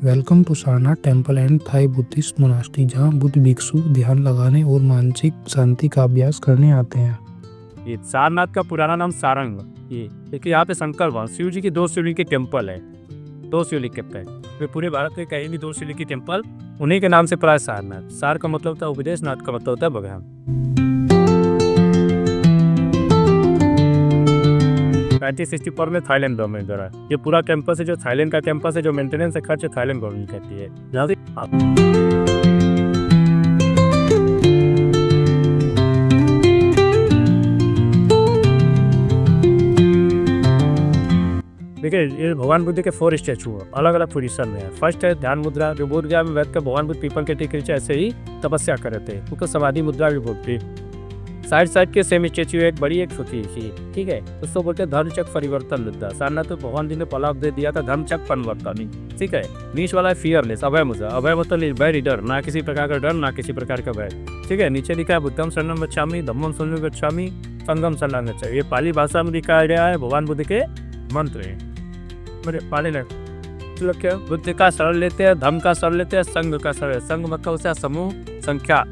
Welcome to Sarnath temple and Thai Buddhist monastery, जहाँ बुद्ध भिक्षु ध्यान लगाने और मानसिक शांति का अभ्यास करने आते हैं। ये सारनाथ का पुराना नाम सारंग। ये देखिए यहाँ पे शंकर भगवान शिव जी की 2 शिवलिंग के टेम्पल है। 2 शिवलिंग के पे वे पूरे भारत में कहीं भी 2 शिवलिंग की टेम्पल उन्हीं के नाम से पड़ा है सारनाथ। सार का मतलब होता है उपदेश, नाथ का मतलब होता है भगवान। 1964 में थाईलैंड गवर्नमेंट द्वारा ये पूरा कैंपस है, जो थाईलैंड का कैंपस है, जो मेंटेनेंस का खर्च थाईलैंड गवर्नमेंट करती है। जहाँ से देखिए ये भगवान बुद्ध के 4 स्टैचू है, अलग अलग पोजीशन में है। फर्स्ट है ध्यान मुद्रा, जो बोध गया में बैठ कर भगवान बुद्ध पीपल के टीके नीचे ऐसे ही तपस्या कर रहे थे, उनको समाधि मुद्रा भी बोलते हैं। साइड के सेम स्टैचू, एक बड़ी एक छोटी सी, ठीक है, उसको बोलते हैं धर्मचक्र परिवर्तन मुद्रा। सारनाथ तो भगवान जी ने पलाव दे दिया था धर्मचक्र परिवर्तन, ठीक है। बीच वाला है फियरलेस, अभय मुद्रा। अभय मतलब भय डर, ना किसी प्रकार का डर, ना किसी प्रकार का भय, ठीक है। नीचे लिखा है बुद्धम शरणम गच्छामि, धम्मम शरणम गच्छामि, संगम शरणम गच्छामि। ये पाली भाषा में लिखा गया है, भगवान बुद्ध के मंत्र है। मेरे पाली ने क्या बुद्ध का शरण लेते हैं, धम्म का शरण लेते हैं, संघ का शरण। संघ मतलब होता है समूह, संख्या,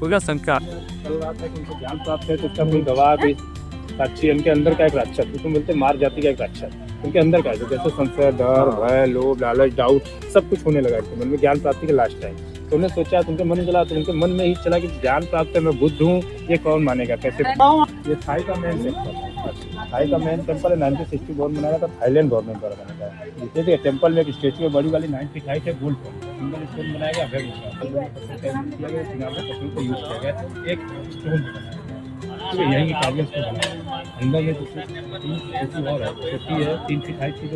होगा संख्या। ज्ञान प्राप्त है तो उसका कोई गवाह भी साक्षी, उनके अंदर का एक राक्षस, उसको बोलते हैं मार जाति का एक राक्षस, उनके अंदर का है, जैसे संशय, डर, भय, लोभ, लालच, डाउट सब कुछ होने लगा है मन में ज्ञान प्राप्ति के लास्ट टाइम। तो उन्हें सोचा, तुमके मन में चला, तो उनके मन में ही चला कि ज्ञान प्राप्त है, मैं बुद्ध हूँ, ये कौन मानेगा, कैसे। ये थाई का मेन टेम्पल, थाई का मेन टेम्पल है। 1964 में बनाया था, थाईलैंड गवर्नमेंट द्वारा बनाया था। जैसे टेम्पल में एक स्टेचू है बड़ी वाली 9 फीट हाइट है, गोल्ड सिंगल स्टोन बनाया गया, अभय मुद्रा को यूज किया गया, एक स्टोन बनाया यही कागज को बनाया। अंदर में दूसरी स्टेचू और है, छोटी है, 3 फीट हाइट की।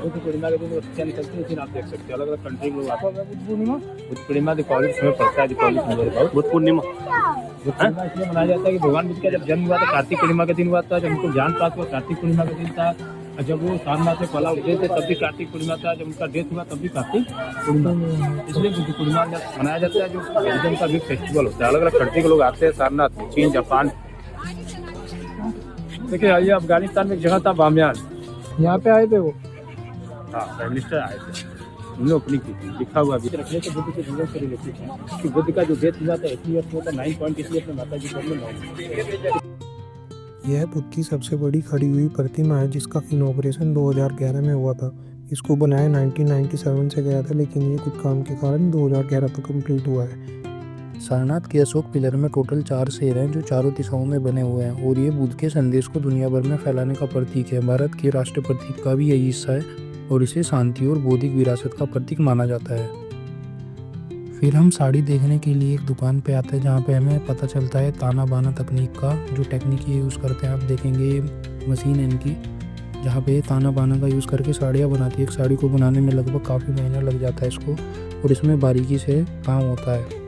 बुद्ध पूर्णिमा के दिन बच्चियाँ निकलती है, आप देख सकते हैं अलग अलग कंट्री में लोग आते हैं। बुद्ध पूर्णिमा दीपावली समय पड़ता है, दीपावली बुद्ध पूर्णिमा इसलिए मनाया जाता है कि भगवान बुद्ध का जब जन्म हुआ था कार्तिक पूर्णिमा के दिन हुआ था। जब उनको ज्ञान प्राप्त हुआ कार्तिक पूर्णिमा के दिन था। जब वो सारनाथ से पला उठे थे तब भी कार्तिक पूर्णिमा था। जब उनका डेथ हुआ तब भी कार्तिक पूर्णिमा, इसलिए बुद्ध पूर्णिमा मनाया जाता है, जो बुद्धिज्म का भी फेस्टिवल होता है। अलग अलग कंट्री के लोग आते हैं सारनाथ में, चीन, जापान। देखिए आइए, अफगानिस्तान में एक जगह था बामियान, यहाँ पे आए थे वो, हाँ प्राइम मिनिस्टर आए थे, उन्होंने ओपनिंग की थी। लिखा हुआ अभी रखने से बुद्ध के जीवन से रिलेटेड है कि बुद्ध का जो डेथ हुआ था 80 ईयर्स में था, 9 पॉइंट, इसलिए अपने माता जी को। यह बुद्ध की सबसे बड़ी खड़ी हुई प्रतिमा है, जिसका इनॉग्रेशन 2011 में हुआ था। इसको बनाया 1997 से गया था, लेकिन ये कुछ काम के कारण 2011 तक कंप्लीट हुआ है। सारनाथ के अशोक पिलर में टोटल 4 शेर हैं, जो चारों दिशाओं में बने हुए हैं, और ये बुद्ध के संदेश को दुनिया भर में फैलाने का प्रतीक है। भारत के राष्ट्रीय प्रतीक का भी यही हिस्सा है, और इसे शांति और बौद्धिक विरासत का प्रतीक माना जाता है। फिर हम साड़ी देखने के लिए एक दुकान पे आते हैं, जहाँ पे हमें पता चलता है ताना बाना तकनीक का, जो टेक्निक ये यूज़ करते हैं। आप देखेंगे ये मशीन है इनकी, जहाँ पे ताना बाना का यूज़ करके साड़ियाँ बनाती है। एक साड़ी को बनाने में लगभग काफ़ी महीना लग जाता है इसको, और इसमें बारीकी से काम होता है।